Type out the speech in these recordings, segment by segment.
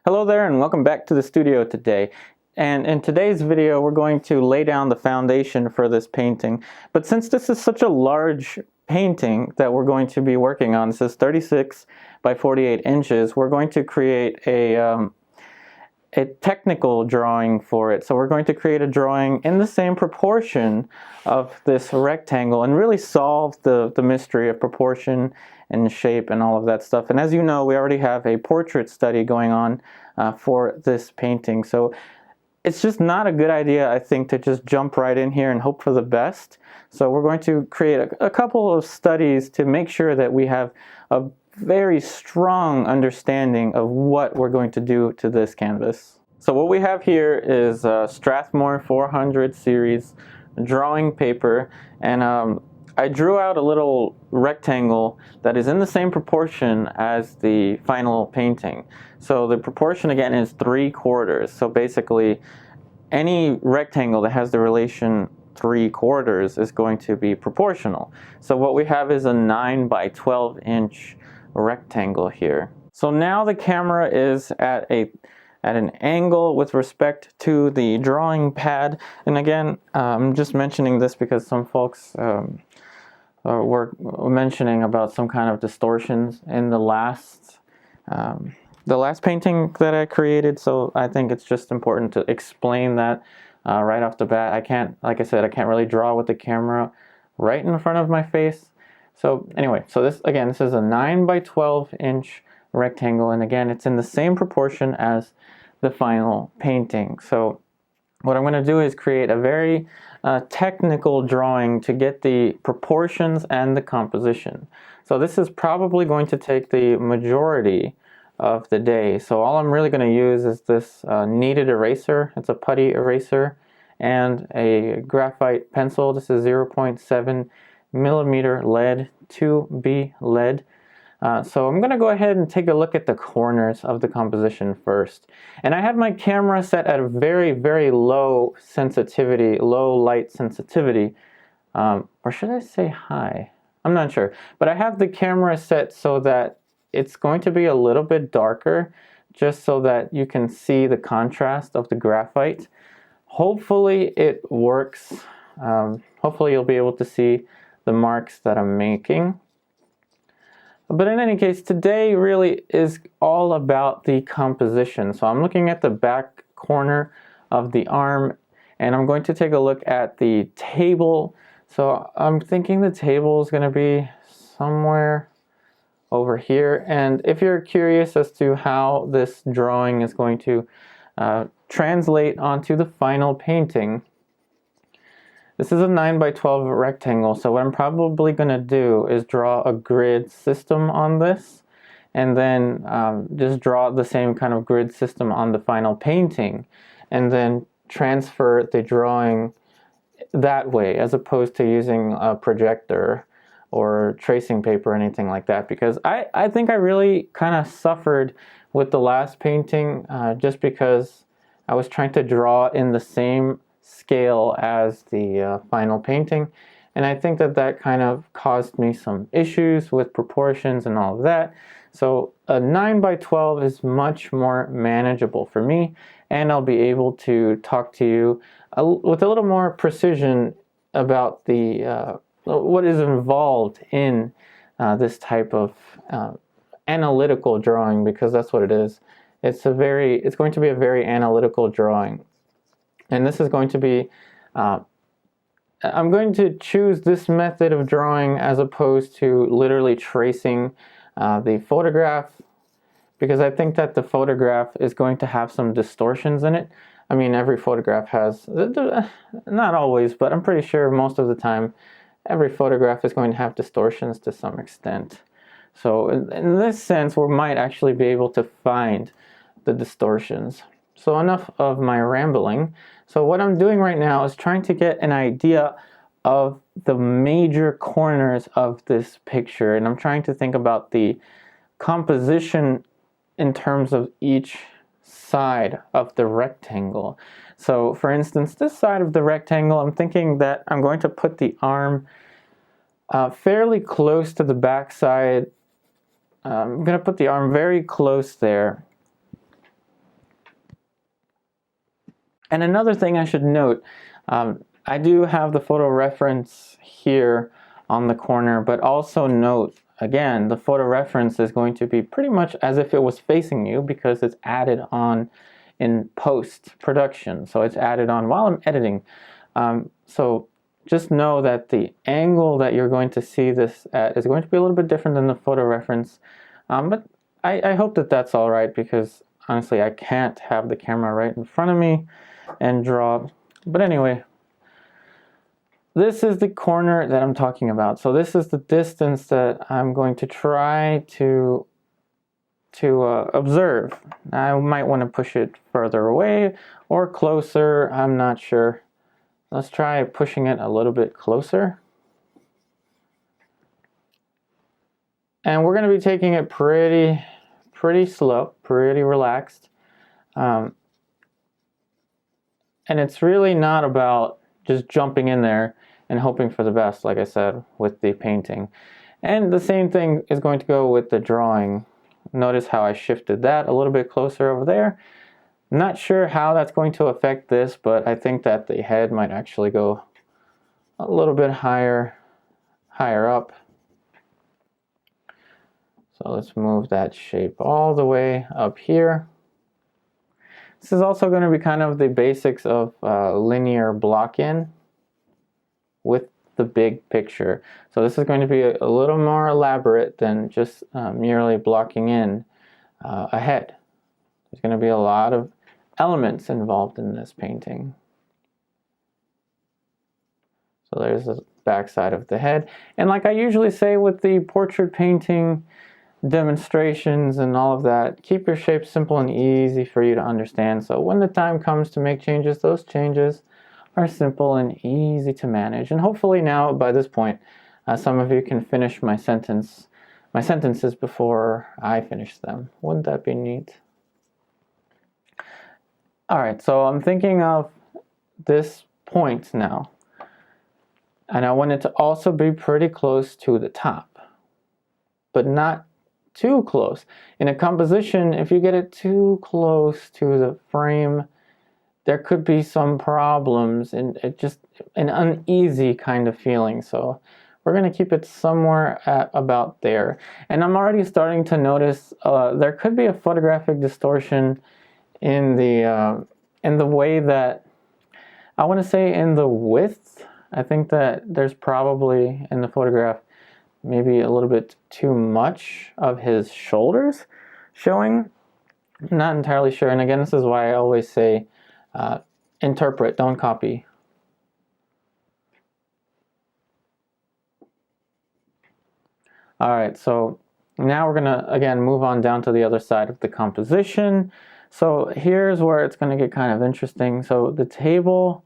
Hello there and welcome back to the studio today. And in today's video we're going to lay down the foundation for this painting. But since this is such a large painting that we're going to be working on, this is 36 by 48 inches, we're going to create a technical drawing for it. So we're going to create a drawing in the same proportion of this rectangle and really solve the mystery of proportion and shape and all of that stuff. And as you know, we already have a portrait study going on for this painting. So it's just not a good idea, I think, to just jump right in here and hope for the best. So we're going to create a couple of studies to make sure that we have a very strong understanding of what we're going to do to this canvas. So what we have here is Strathmore 400 series drawing paper, and I drew out a little rectangle that is in the same proportion as the final painting. So the proportion again is 3/4. So basically any rectangle that has the relation 3/4 is going to be proportional. So what we have is a 9 by 12 inch rectangle here. So now the camera is at an angle with respect to the drawing pad. And again, I'm just mentioning this because some folks were mentioning about some kind of distortions in the last painting that I created. So I think it's just important to explain that right off the bat. I can't, like I said, I can't really draw with the camera right in front of my face. So anyway, so this is a 9 by 12 inch rectangle, and again it's in the same proportion as the final painting. So what I'm going to do is create a very technical drawing to get the proportions and the composition. So this is probably going to take the majority of the day. So all I'm really going to use is this Kneaded Eraser. It's a putty eraser and a graphite pencil. This is 0.7 millimeter lead, 2B lead. So I'm going to go ahead and take a look at the corners of the composition first. And I have my camera set at a very, very low sensitivity, low light sensitivity. Or should I say high? I'm not sure. But I have the camera set so that it's going to be a little bit darker, just so that you can see the contrast of the graphite. Hopefully it works. Hopefully you'll be able to see the marks that I'm making. But in any case, today really is all about the composition. So I'm looking at the back corner of the arm, and I'm going to take a look at the table. So I'm thinking the table is going to be somewhere over here. And if you're curious as to how this drawing is going to translate onto the final painting, this is a 9 by 12 rectangle, so what I'm probably going to do is draw a grid system on this, and then just draw the same kind of grid system on the final painting, and then transfer the drawing that way, as opposed to using a projector or tracing paper or anything like that, because I think I really kind of suffered with the last painting just because I was trying to draw in the same scale as the final painting, and I think that kind of caused me some issues with proportions and all of that. So a 9 by 12 is much more manageable for me, and I'll be able to talk to you with a little more precision about the what is involved in this type of analytical drawing, because that's what it is. It's going to be a very analytical drawing. And this is going to be, I'm going to choose this method of drawing as opposed to literally tracing the photograph, because I think that the photograph is going to have some distortions in it. I mean, every photograph has, not always, but I'm pretty sure most of the time, every photograph is going to have distortions to some extent. So in this sense, we might actually be able to find the distortions. So enough of my rambling. So what I'm doing right now is trying to get an idea of the major corners of this picture, and I'm trying to think about the composition in terms of each side of the rectangle. So for instance, this side of the rectangle, I'm thinking that I'm going to put the arm fairly close to the back side. I'm going to put the arm very close there. And another thing I should note, I do have the photo reference here on the corner, but also note, again, the photo reference is going to be pretty much as if it was facing you because it's added on in post-production. So it's added on while I'm editing. So just know that the angle that you're going to see this at is going to be a little bit different than the photo reference. But I hope that that's all right, because honestly, I can't have the camera right in front of me and draw. But anyway, this is the corner that I'm talking about. So this is the distance that I'm going to try to observe. I might want to push it further away or closer. I'm not sure. Let's try pushing it a little bit closer. And we're going to be taking it pretty slow, pretty relaxed. And it's really not about just jumping in there and hoping for the best, like I said, with the painting. And the same thing is going to go with the drawing. Notice how I shifted that a little bit closer over there. Not sure how that's going to affect this, but I think that the head might actually go a little bit higher up. So let's move that shape all the way up here. This is also going to be kind of the basics of linear block-in with the big picture. So this is going to be a little more elaborate than just merely blocking in a head. There's going to be a lot of elements involved in this painting. So there's the back side of the head. And like I usually say with the portrait painting demonstrations and all of that, keep your shape simple and easy for you to understand. So when the time comes to make changes, those changes are simple and easy to manage. And hopefully now, by this point, some of you can finish my sentences before I finish them. Wouldn't that be neat? All right, so I'm thinking of this point now. And I want it to also be pretty close to the top, but not too close. In a composition, if you get it too close to the frame, there could be some problems and just an uneasy kind of feeling. So we're going to keep it somewhere at about there. And I'm already starting to notice there could be a photographic distortion in the way that, I want to say in the width. I think that there's probably in the photograph maybe a little bit too much of his shoulders showing. I'm not entirely sure. And again, this is why I always say interpret, don't copy. All right, so now we're gonna again move on down to the other side of the composition. So here's where it's gonna get kind of interesting. So the table,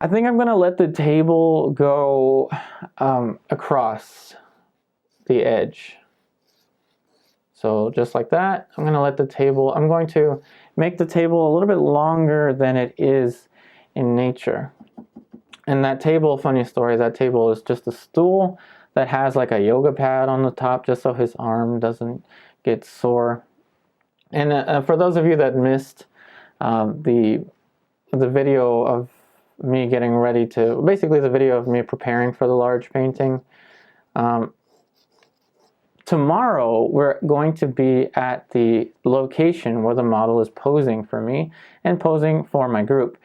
I think I'm gonna let the table go across the edge. So just like that, I'm going to make the table a little bit longer than it is in nature. And that table, funny story, that table is just a stool that has like a yoga pad on the top just so his arm doesn't get sore. And for those of you that missed the video of me getting ready to, basically the video of me preparing for the large painting, tomorrow, we're going to be at the location where the model is posing for me and posing for my group.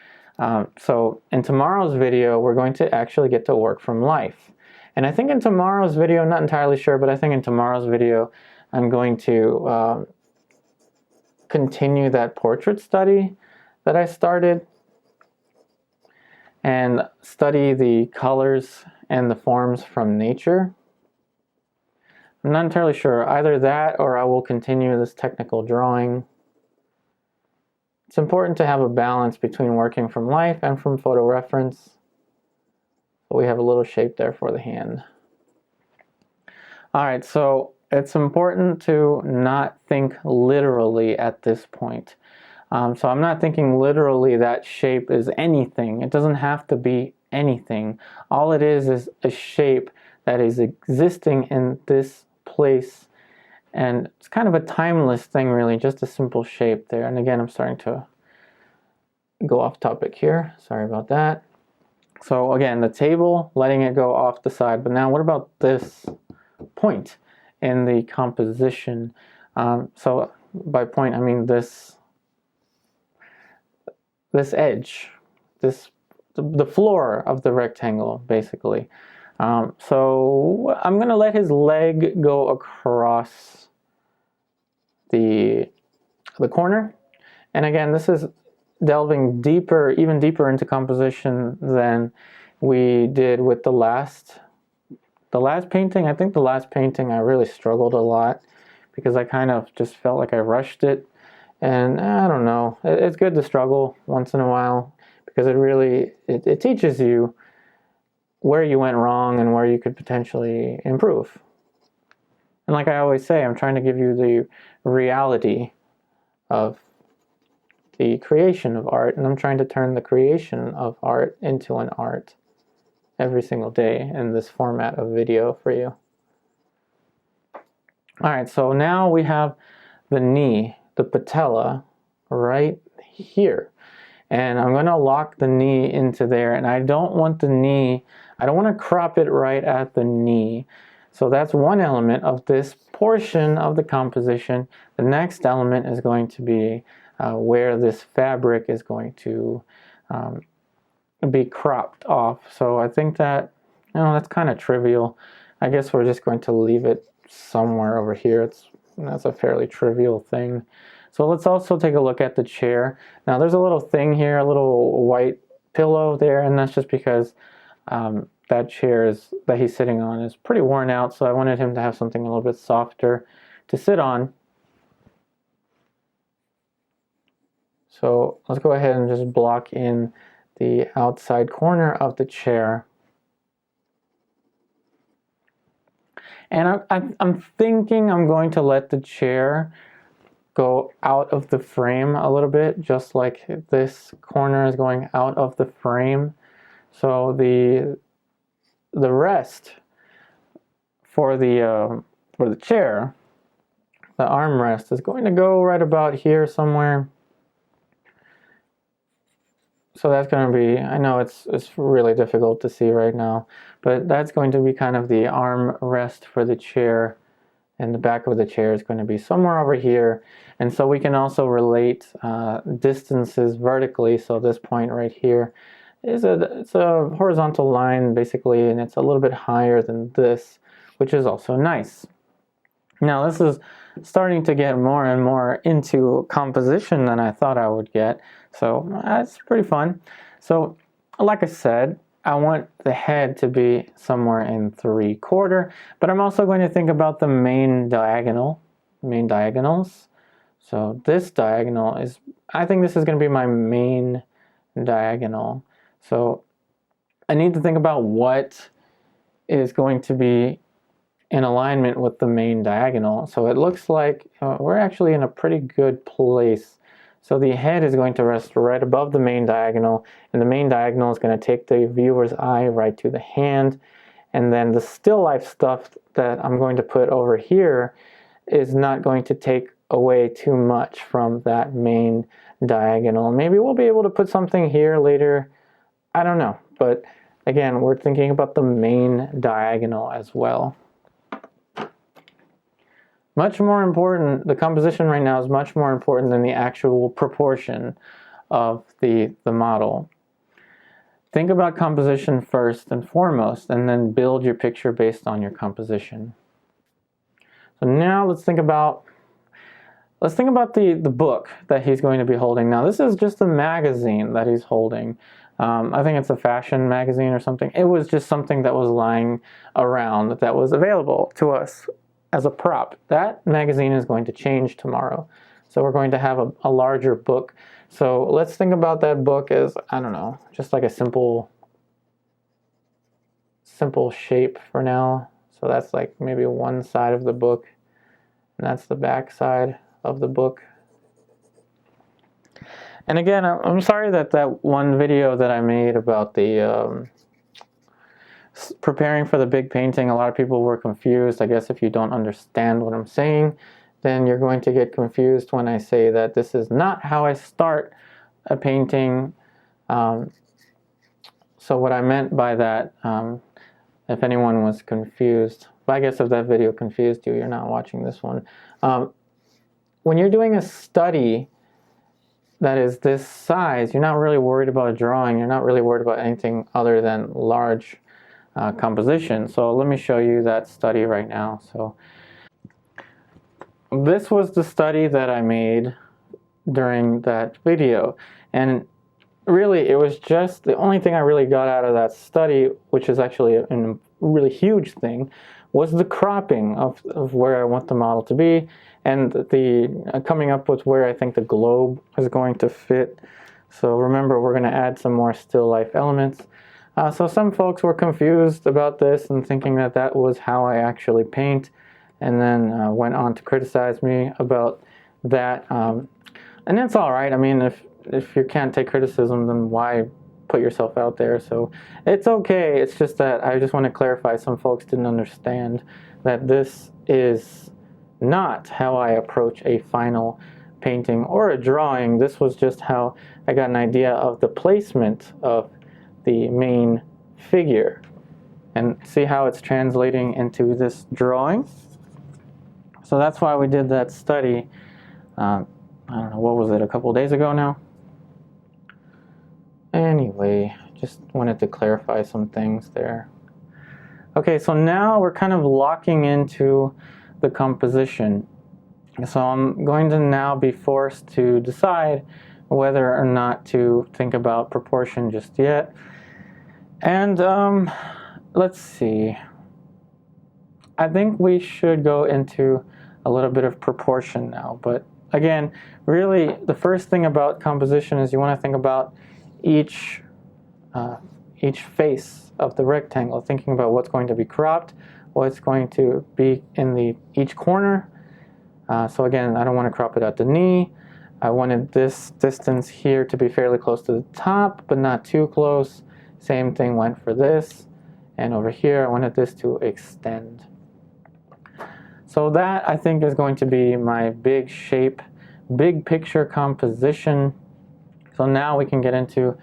So in tomorrow's video, we're going to actually get to work from life. And I think in tomorrow's video, I'm not entirely sure, but I think in tomorrow's video, I'm going to continue that portrait study that I started and study the colors and the forms from nature. I'm not entirely sure. Either that or I will continue this technical drawing. It's important to have a balance between working from life and from photo reference. So we have a little shape there for the hand. All right, so it's important to not think literally at this point. So I'm not thinking literally that shape is anything. It doesn't have to be anything. All it is a shape that is existing in this place, and it's kind of a timeless thing, really, just a simple shape there. And again, I'm starting to go off topic here. Sorry about that. So again, the table, letting it go off the side. But now what about this point in the composition? So by point, I mean this edge, the floor of the rectangle, basically. So I'm going to let his leg go across the corner. And again, this is delving deeper, even deeper into composition than we did with the last painting. I think the last painting I really struggled a lot because I kind of just felt like I rushed it. And I don't know, it's good to struggle once in a while because it teaches you where you went wrong and where you could potentially improve. And like I always say, I'm trying to give you the reality of the creation of art, and I'm trying to turn the creation of art into an art every single day in this format of video for you. Alright, so now we have the knee, the patella, right here. And I'm going to lock the knee into there, and I don't want to crop it right at the knee. So that's one element of this portion of the composition. The next element is going to be where this fabric is going to be cropped off. So I think that, that's kind of trivial. I guess we're just going to leave it somewhere over here. That's a fairly trivial thing. So let's also take a look at the chair. Now there's a little thing here, a little white pillow there, and that's just because that chair that he's sitting on is pretty worn out, so I wanted him to have something a little bit softer to sit on. So let's go ahead and just block in the outside corner of the chair. And I'm thinking I'm going to let the chair go out of the frame a little bit, just like this corner is going out of the frame. So the rest for the chair, the armrest, is going to go right about here somewhere. So that's going to be, I know it's really difficult to see right now, but that's going to be kind of the arm rest for the chair, and the back of the chair is going to be somewhere over here. And so we can also relate distances vertically. So this point right here it's a horizontal line basically, and it's a little bit higher than this, which is also nice. Now this is starting to get more and more into composition than I thought I would get, so that's pretty fun. So like I said, I want the head to be somewhere in 3/4, but I'm also going to think about the main diagonals. So this diagonal I think this is going to be my main diagonal. So I need to think about what is going to be in alignment with the main diagonal. So it looks like we're actually in a pretty good place. So the head is going to rest right above the main diagonal, and the main diagonal is going to take the viewer's eye right to the hand, and then the still life stuff that I'm going to put over here is not going to take away too much from that main diagonal. Maybe we'll be able to put something here later, I don't know, but again, we're thinking about the main diagonal as well. Much more important, the composition right now is much more important than the actual proportion of the model. Think about composition first and foremost, and then build your picture based on your composition. So now let's think about the book that he's going to be holding. Now this is just a magazine that he's holding. I think it's a fashion magazine or something. It was just something that was lying around that was available to us as a prop. That magazine is going to change tomorrow. So we're going to have a larger book. So let's think about that book as, I don't know, just like a simple shape for now. So that's like maybe one side of the book, and that's the back side of the book. And again, I'm sorry that one video that I made about the preparing for the big painting, a lot of people were confused. I guess if you don't understand what I'm saying, then you're going to get confused when I say that this is not how I start a painting. So what I meant by that, if anyone was confused, but I guess if that video confused you, you're not watching this one. When you're doing a study that is this size, you're not really worried about drawing. You're not really worried about anything other than large composition. So let me show you that study right now. So this was the study that I made during that video, and really it was just the only thing I really got out of that study, which is actually a really huge thing, was the cropping of where I want the model to be, and the coming up with where I think the globe is going to fit. So remember, we're going to add some more still life elements. So some folks were confused about this and thinking that that was how I actually paint, and then went on to criticize me about that. And that's all right. I mean, if you can't take criticism, then why put yourself out there? So it's okay. It's just that I just want to clarify, some folks didn't understand that this is not how I approach a final painting or a drawing. This was just how I got an idea of the placement of the main figure. And see how it's translating into this drawing? So that's why we did that study. I don't know, what was it, a couple days ago now? Anyway, just wanted to clarify some things there. Okay, so now we're kind of locking into the composition. So I'm going to now be forced to decide whether or not to think about proportion just yet. And let's see. I think we should go into a little bit of proportion now, but again, really the first thing about composition is you want to think about each face of the rectangle, thinking about what's going to be cropped, what's going to be in each corner. So again, I don't want to crop it at the knee. I wanted this distance here to be fairly close to the top, but not too close. Same thing went for this. And over here, I wanted this to extend. So that, I think, is going to be my big shape, big picture composition. So now we can get into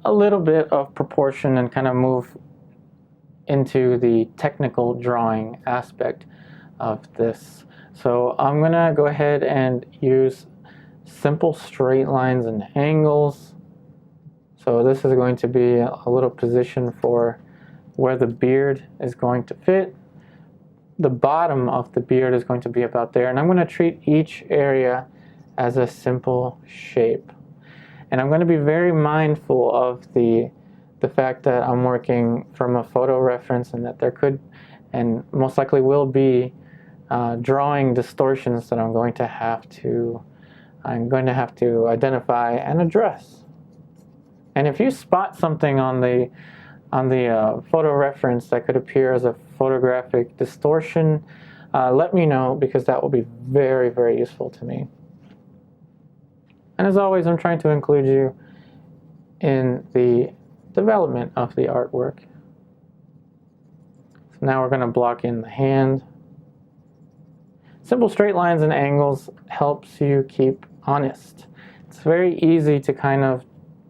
a little bit of proportion and kind of move into the technical drawing aspect of this. So I'm going to go ahead and use simple straight lines and angles. So this is going to be a little position for where the beard is going to fit. The bottom of the beard is going to be about there, and I'm going to treat each area as a simple shape. And I'm going to be very mindful of the fact that I'm working from a photo reference, and that there could and most likely will be drawing distortions that I'm going to have to identify and address. And if you spot something on the photo reference that could appear as a photographic distortion, let me know, because that will be very, very useful to me. And as always, I'm trying to include you in the development of the artwork. So now we're going to block in the hand. Simple straight lines and angles helps you keep honest. It's very easy to kind of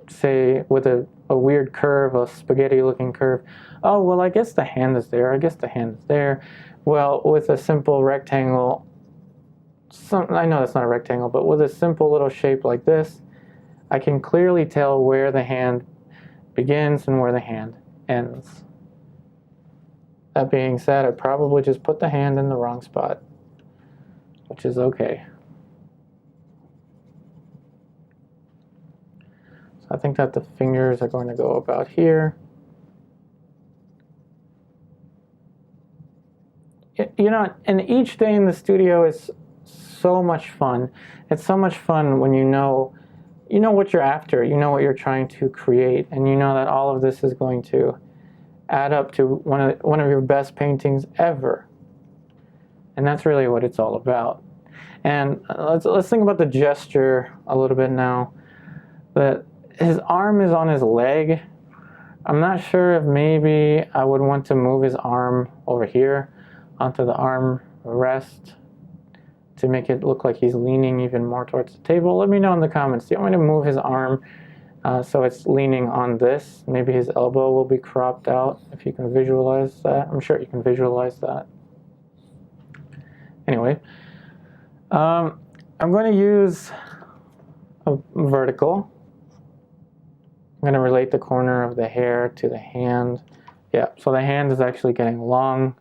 say with a weird curve, a spaghetti looking curve, oh, well, I guess the hand is there, I guess the hand is there. Well, with a simple rectangle, I know that's not a rectangle, but with a simple little shape like this, I can clearly tell where the hand begins and where the hand ends. That being said, I probably just put the hand in the wrong spot, which is okay. So I think that the fingers are going to go about here. You know, and each day in the studio is so much fun. It's so much fun when you know what you're after, you know what you're trying to create, and you know that all of this is going to add up to one of your best paintings ever. And that's really what it's all about. And let's think about the gesture a little bit now. That his arm is on his leg. I'm not sure if maybe I would want to move his arm over here onto the arm rest to make it look like he's leaning even more towards the table. Let me know in the comments. Do you want me to move his arm So it's leaning on this. Maybe his elbow will be cropped out, if you can visualize that. I'm sure you can visualize that. Anyway, I'm going to use a vertical. I'm going to relate the corner of the hair to the hand. Yeah, so the hand is actually getting long.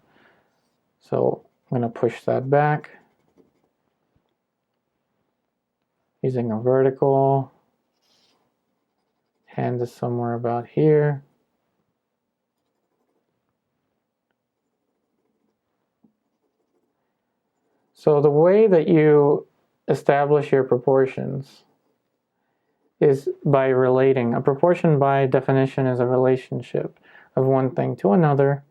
So I'm going to push that back. Using a vertical. Hand is somewhere about here. So the way that you establish your proportions is by relating. A proportion by definition is a relationship of one thing to another.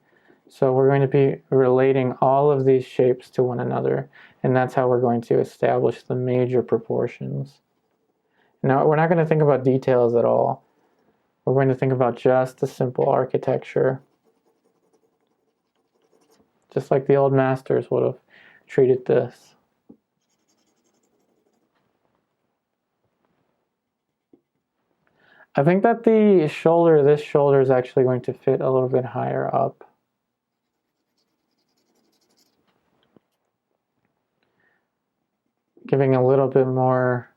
So we're going to be relating all of these shapes to one another, and that's how we're going to establish the major proportions. Now, we're not going to think about details at all. We're going to think about just the simple architecture, just like the old masters would have treated this. I think that the shoulder, this shoulder is actually going to fit a little bit higher up. Giving a little bit more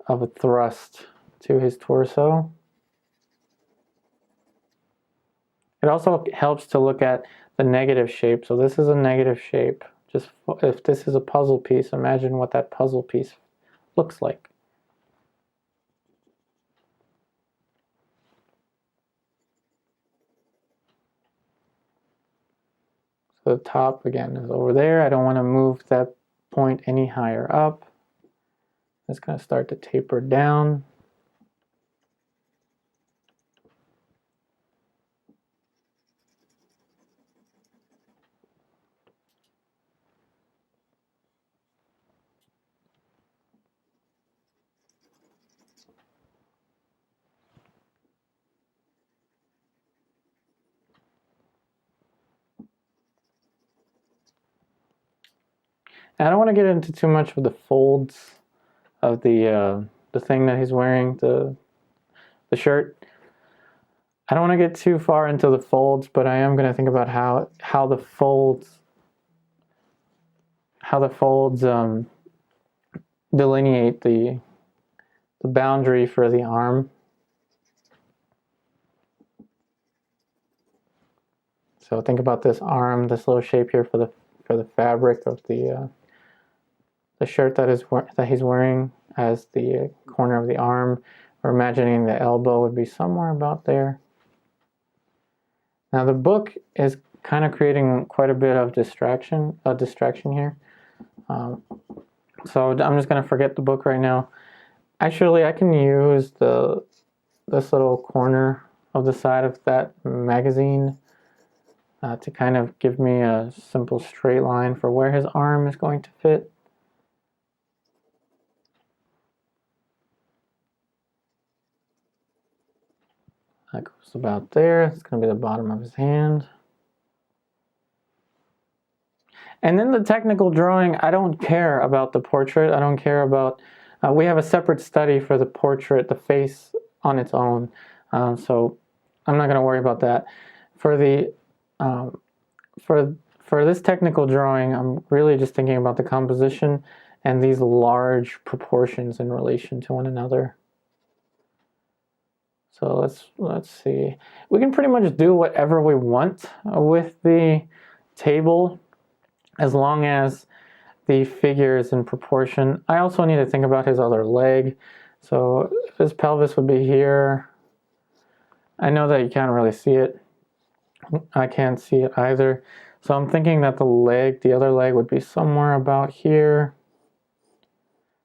of a thrust to his torso. It also helps to look at the negative shape. So this is a negative shape. Just if this is a puzzle piece, imagine what that puzzle piece looks like. So the top, again, is over there. I don't want to move that point any higher up. It's going to start to taper down. And I don't want to get into too much of the folds of the thing that he's wearing, the shirt. I don't want to get too far into the folds, but I am going to think about how the folds delineate the boundary for the arm. So think about this arm, this little shape here for the fabric of the shirt that he's wearing as the corner of the arm. We're imagining the elbow would be somewhere about there. Now the book is kind of creating quite a bit of distraction here. So I'm just going to forget the book right now. Actually, I can use this little corner of the side of that magazine to kind of give me a simple straight line for where his arm is going to fit. That goes about there. It's going to be the bottom of his hand. And then the technical drawing, I don't care about the portrait. I don't care about... we have a separate study for the portrait, the face on its own. So I'm not going to worry about that. For the for this technical drawing, I'm really just thinking about the composition and these large proportions in relation to one another. So let's see. We can pretty much do whatever we want with the table as long as the figure is in proportion. I also need to think about his other leg. So his pelvis would be here. I know that you can't really see it. I can't see it either. So I'm thinking that the other leg would be somewhere about here.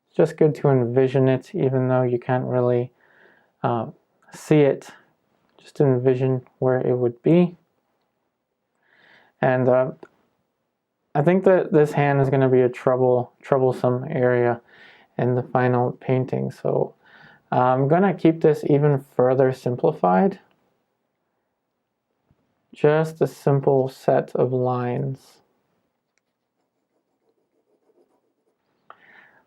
It's just good to envision it, even though you can't really see it. Just envision where it would be. And I think that this hand is going to be a troublesome area in the final painting. So I'm going to keep this even further simplified. Just a simple set of lines.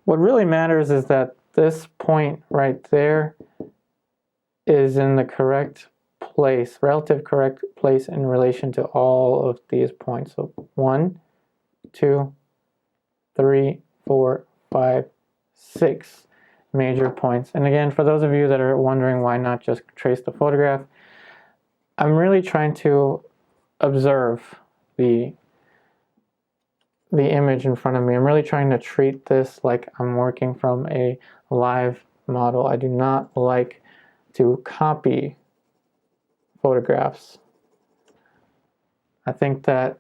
What really matters is that this point right there is in the correct place, relative correct place in relation to all of these points. So 1, 2, 3, 4, 5, 6 major points. And again, for those of you that are wondering why not just trace the photograph, I'm really trying to observe the image in front of me. I'm really trying to treat this like I'm working from a live model. I do not like to copy photographs. I think that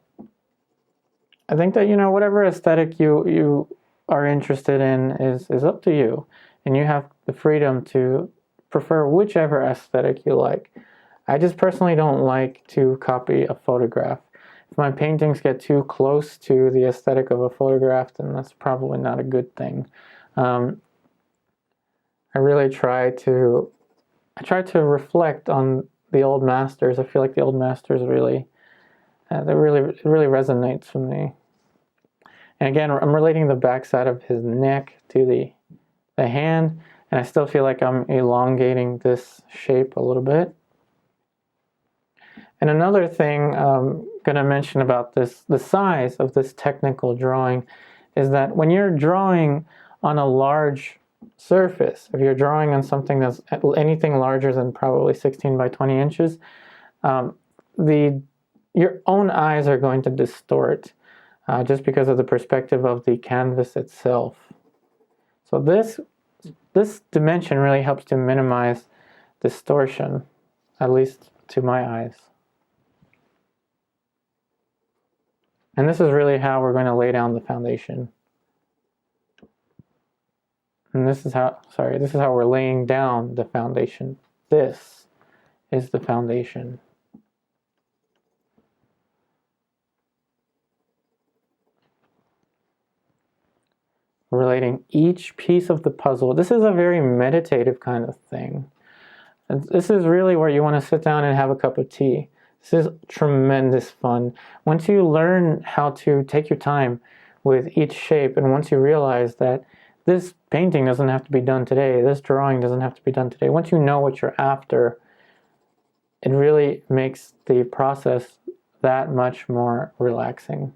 you know, whatever aesthetic you are interested in is up to you, and you have the freedom to prefer whichever aesthetic you like. I just personally don't like to copy a photograph. If my paintings get too close to the aesthetic of a photograph, then that's probably not a good thing. I really try to reflect on the old masters. I feel like the old masters really, it really resonates with me. And again, I'm relating the backside of his neck to the hand, and I still feel like I'm elongating this shape a little bit. And another thing I'm going to mention about this, the size of this technical drawing, is that when you're drawing on a large surface, if you're drawing on something that's anything larger than probably 16 by 20 inches, your own eyes are going to distort just because of the perspective of the canvas itself. So this dimension really helps to minimize distortion, at least to my eyes. And this is really how we're going to lay down the foundation. And this is how we're laying down the foundation. This is the foundation. Relating each piece of the puzzle. This is a very meditative kind of thing. And this is really where you want to sit down and have a cup of tea. This is tremendous fun. Once you learn how to take your time with each shape, and once you realize that this painting doesn't have to be done today, this drawing doesn't have to be done today, once you know what you're after, it really makes the process that much more relaxing.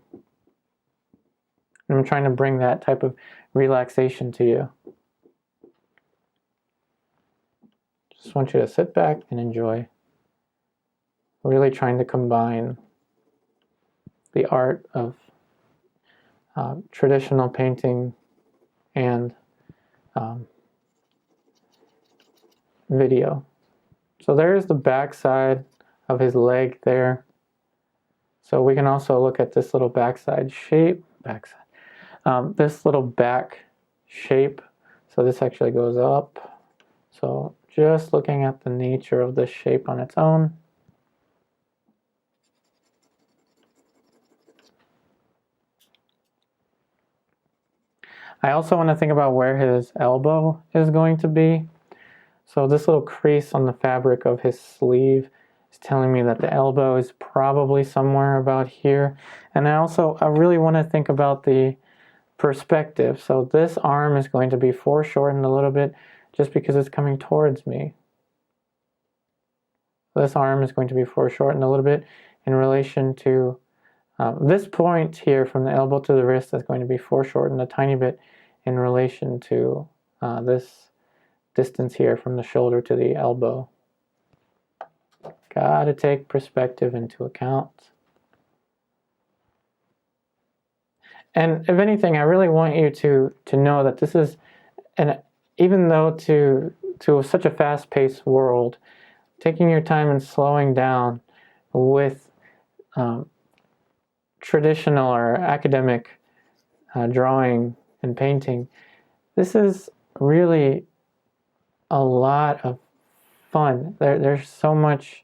And I'm trying to bring that type of relaxation to you. Just want you to sit back and enjoy. Really trying to combine the art of traditional painting and video. So there's the back side of his leg there. So we can also look at this little backside shape. This little back shape. So this actually goes up. So just looking at the nature of this shape on its own. I also want to think about where his elbow is going to be. So this little crease on the fabric of his sleeve is telling me that the elbow is probably somewhere about here. And I really want to think about the perspective. So this arm is going to be foreshortened a little bit just because it's coming towards me. This arm is going to be foreshortened a little bit in relation to this point here from the elbow to the wrist is going to be foreshortened a tiny bit in relation to this distance here from the shoulder to the elbow. Gotta take perspective into account. And if anything, I really want you to know that this is, and even though to such a fast-paced world, taking your time and slowing down with traditional or academic drawing and painting, this is really a lot of fun. There's so much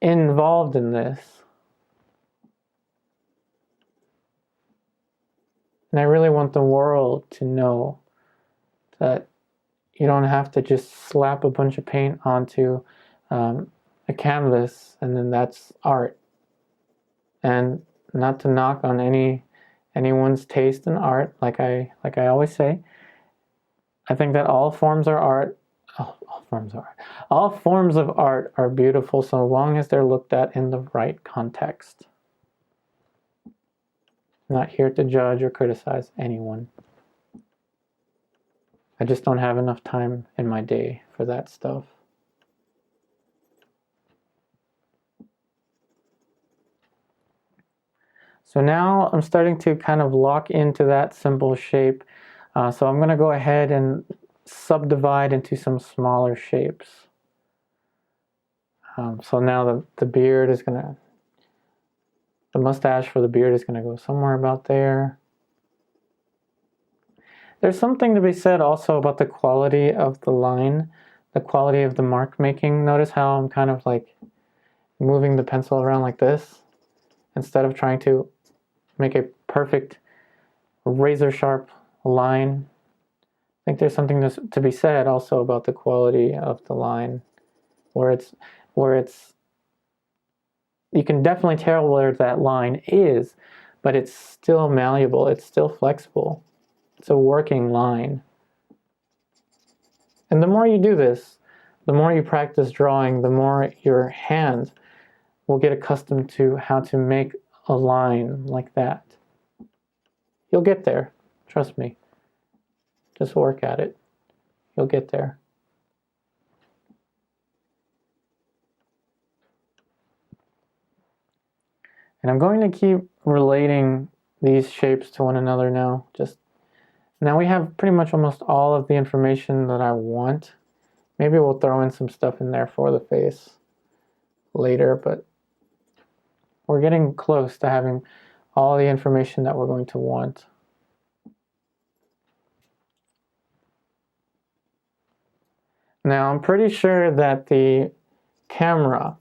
involved in this. And I really want the world to know that you don't have to just slap a bunch of paint onto a canvas and then that's art. And not to knock on anyone's taste in art, like I always say. I think that all forms are art. all forms of art. All forms of art are beautiful so long as they're looked at in the right context. I'm not here to judge or criticize anyone. I just don't have enough time in my day for that stuff. So now I'm starting to kind of lock into that simple shape. So I'm going to go ahead and subdivide into some smaller shapes. So now the beard is going to, the mustache for the beard is going to go somewhere about there. There's something to be said also about the quality of the line, the quality of the mark making. Notice how I'm kind of like moving the pencil around like this instead of trying to make a perfect razor sharp line. I think there's something to be said also about the quality of the line, where it's you can definitely tell where that line is, but it's still malleable, it's still flexible. It's a working line. And the more you do this, the more you practice drawing, the more your hand will get accustomed to how to make a line like that. You'll get there, trust me. Just work at it. You'll get there. And I'm going to keep relating these shapes to one another now. Now we have pretty much almost all of the information that I want. Maybe we'll throw in some stuff in there for the face later, but we're getting close to having all the information that we're going to want. Now I'm pretty sure that the camera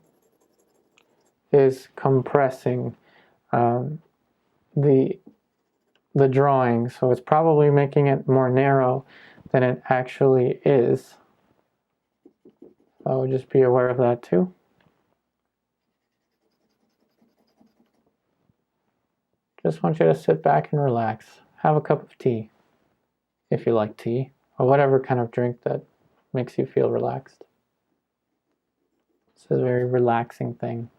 is compressing the drawing, so it's probably making it more narrow than it actually is. So just be aware of that too. Just want you to sit back and relax. Have a cup of tea, if you like tea, or whatever kind of drink that makes you feel relaxed. It's a very relaxing thing.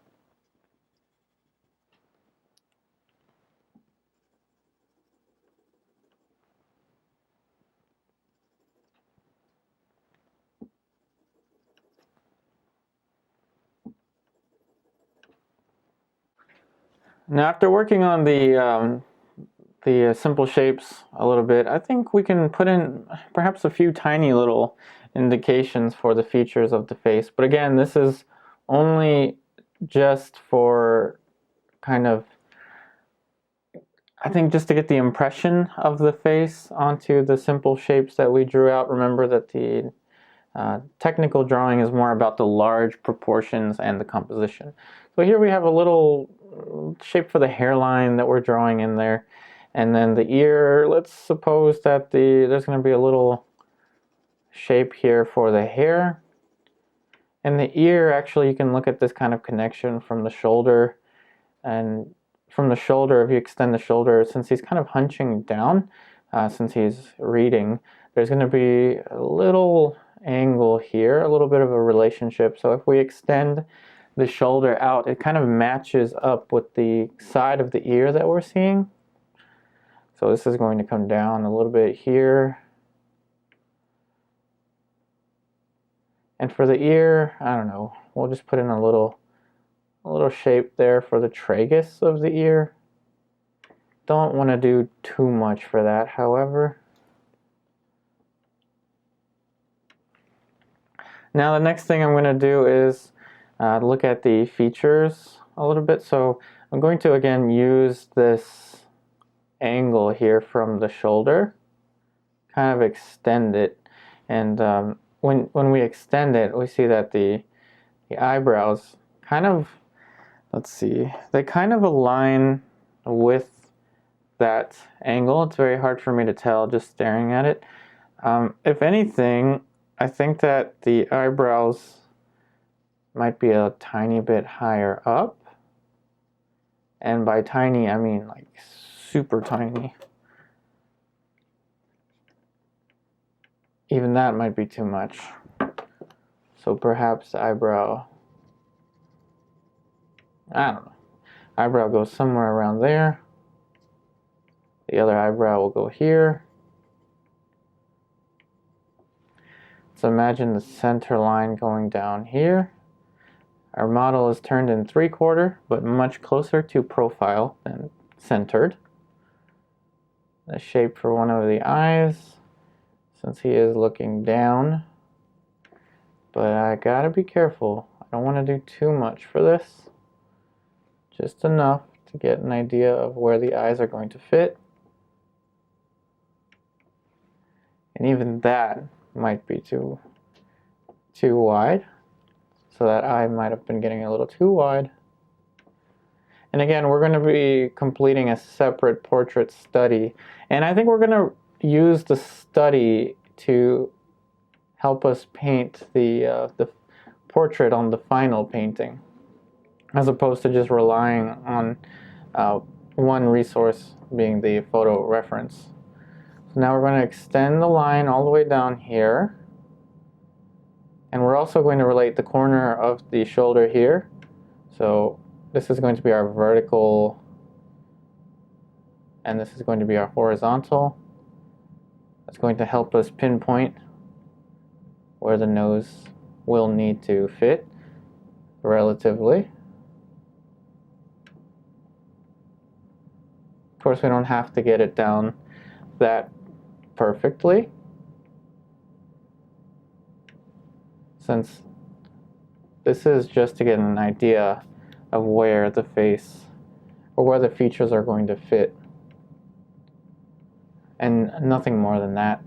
Now, after working on the simple shapes a little bit, I think we can put in perhaps a few tiny little indications for the features of the face. But again, this is only just for kind of, I think, just to get the impression of the face onto the simple shapes that we drew out. Remember that the technical drawing is more about the large proportions and the composition. So here we have a little shape for the hairline that we're drawing in there. And then the ear, let's suppose that there's going to be a little shape here for the hair. And the ear, actually, you can look at this kind of connection from the shoulder. And from the shoulder, if you extend the shoulder, since he's kind of hunching down, since he's reading, there's going to be a little angle here, a little bit of a relationship. So if we extend the shoulder out, it kind of matches up with the side of the ear that we're seeing. So this is going to come down a little bit here. And for the ear, I don't know, we'll just put in a little shape there for the tragus of the ear. Don't want to do too much for that, however. Now the next thing I'm going to do is look at the features a little bit. So I'm going to again use this angle here from the shoulder, kind of extend it, and when we extend it, we see that the eyebrows kind of, let's see, they kind of align with that angle. It's very hard for me to tell just staring at it. If anything, I think that the eyebrows might be a tiny bit higher up. And by tiny, I mean like super tiny. Even that might be too much. So perhaps eyebrow, I don't know. Eyebrow goes somewhere around there. The other eyebrow will go here. So imagine the center line going down here. Our model is turned in 3/4, but much closer to profile than centered. The shape for one of the eyes, since he is looking down. But I gotta be careful. I don't want to do too much for this. Just enough to get an idea of where the eyes are going to fit. And even that might be too wide. So that eye might have been getting a little too wide. And again, we're going to be completing a separate portrait study. And I think we're going to use the study to help us paint the portrait on the final painting, as opposed to just relying on one resource being the photo reference. So now we're going to extend the line all the way down here. And we're also going to relate the corner of the shoulder here. So this is going to be our vertical, and this is going to be our horizontal. That's going to help us pinpoint where the nose will need to fit relatively. Of course, we don't have to get it down that perfectly, since this is just to get an idea of where the face or where the features are going to fit, and nothing more than that.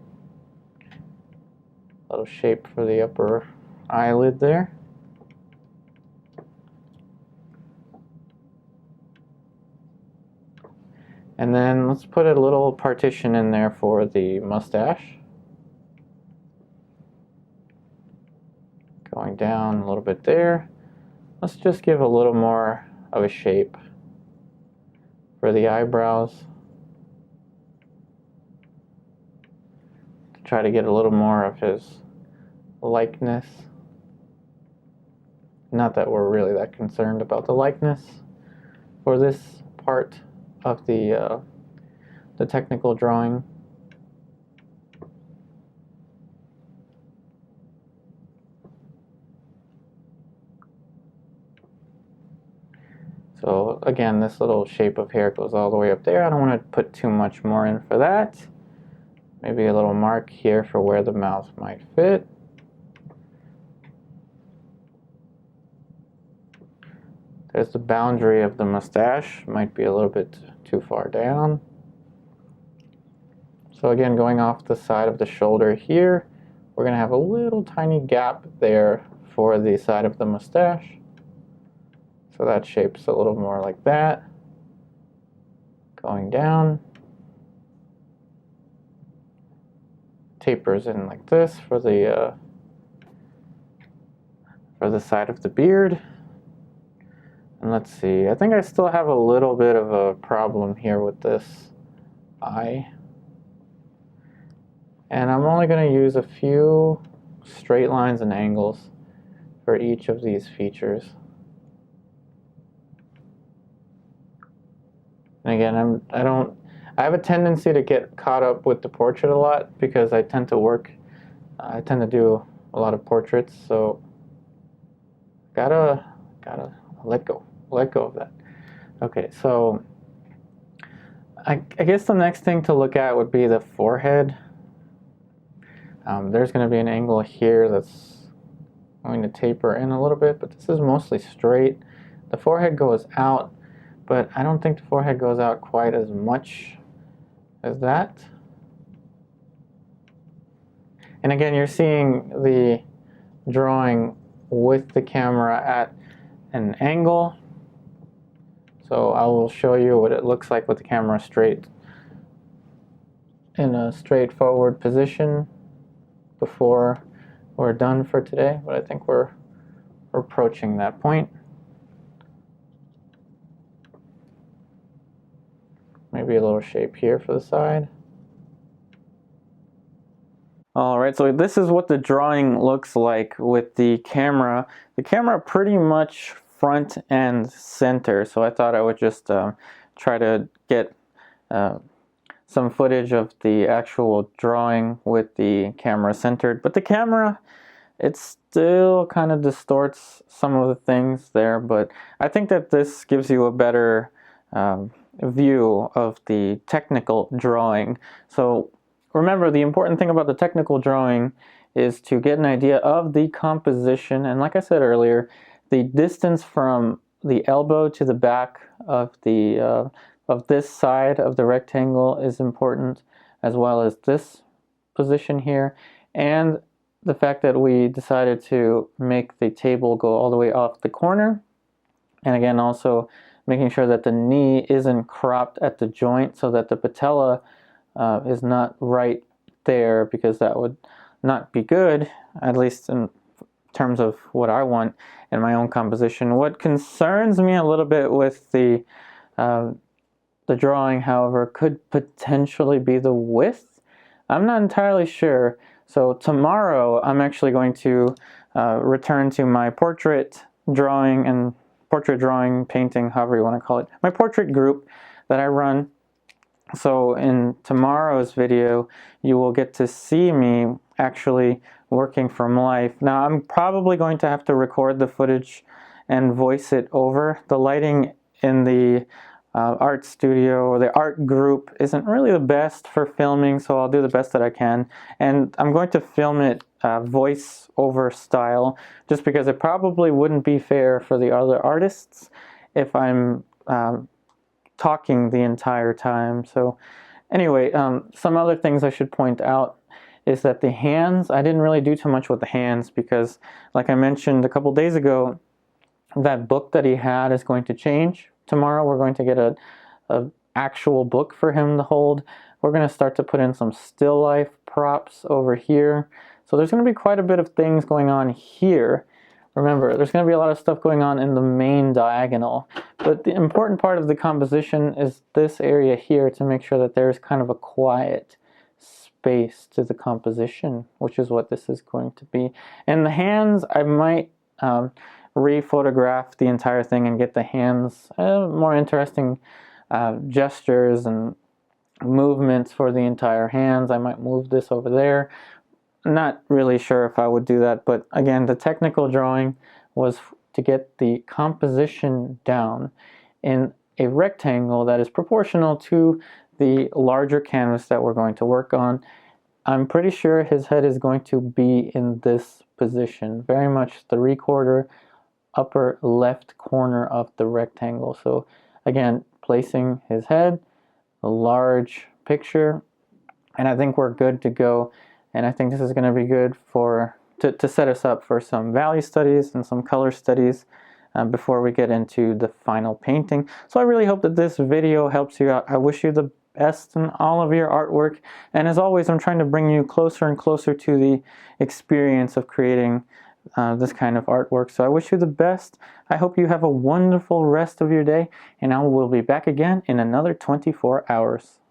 A little shape for the upper eyelid there. And then let's put a little partition in there for the mustache. Going down a little bit there. Let's just give a little more of a shape for the eyebrows. To try to get a little more of his likeness. Not that we're really that concerned about the likeness for this part of the technical drawing. So again, this little shape of hair goes all the way up there. I don't want to put too much more in for that. Maybe a little mark here for where the mouth might fit. There's the boundary of the mustache. Might be a little bit too far down. So again, going off the side of the shoulder here, we're going to have a little tiny gap there for the side of the mustache. So that shapes a little more like that. Going down. Tapers in like this for the side of the beard. And let's see, I think I still have a little bit of a problem here with this eye. And I'm only going to use a few straight lines and angles for each of these features. And again, I have a tendency to get caught up with the portrait a lot because I tend to do a lot of portraits, so gotta let go of that. Okay, so I guess the next thing to look at would be the forehead. There's going to be an angle here that's going to taper in a little bit, but this is mostly straight. The forehead goes out, but I don't think the forehead goes out quite as much as that. And again, you're seeing the drawing with the camera at an angle. So I will show you what it looks like with the camera straight in a straightforward position before we're done for today, but I think we're approaching that point. Maybe a little shape here for the side. Alright, so this is what the drawing looks like with the camera. The camera pretty much front and center, so I thought I would just try to get some footage of the actual drawing with the camera centered. But the camera, it still kind of distorts some of the things there, but I think that this gives you a better view of the technical drawing. So remember, the important thing about the technical drawing is to get an idea of the composition, and like I said earlier, the distance from the elbow to the back of the of this side of the rectangle is important, as well as this position here, and the fact that we decided to make the table go all the way off the corner, and again also making sure that the knee isn't cropped at the joint so that the patella is not right there, because that would not be good, at least in terms of what I want in my own composition. What concerns me a little bit with the drawing, however, could potentially be the width. I'm not entirely sure. So tomorrow I'm actually going to return to my portrait drawing, painting, however you want to call it, my portrait group that I run. So in tomorrow's video, you will get to see me actually working from life. Now I'm probably going to have to record the footage and voice it over. The lighting in the art studio or the art group isn't really the best for filming, so I'll do the best that I can. And I'm going to film it voice over style, just because it probably wouldn't be fair for the other artists if I'm talking the entire time. So anyway, some other things I should point out is that the hands, I didn't really do too much with the hands, because like I mentioned a couple days ago, that book that he had is going to change. Tomorrow we're going to get a actual book for him to hold. We're going to start to put in some still life props over here. So there's going to be quite a bit of things going on here. Remember, there's going to be a lot of stuff going on in the main diagonal. But the important part of the composition is this area here, to make sure that there's kind of a quiet space to the composition, which is what this is going to be. And the hands, I might re-photograph the entire thing and get the hands more interesting gestures and movements for the entire hands. I might move this over there. Not really sure if I would do that, but again, the technical drawing was to get the composition down in a rectangle that is proportional to the larger canvas that we're going to work on. I'm pretty sure his head is going to be in this position, very much 3/4 upper left corner of the rectangle. So again, placing his head, a large picture, and I think we're good to go. And I think this is going to be good to set us up for some value studies and some color studies before we get into the final painting. So I really hope that this video helps you out. I wish you the best in all of your artwork, and as always, I'm trying to bring you closer and closer to the experience of creating this kind of artwork. So I wish you the best. I hope you have a wonderful rest of your day, and I will be back again in another 24 hours.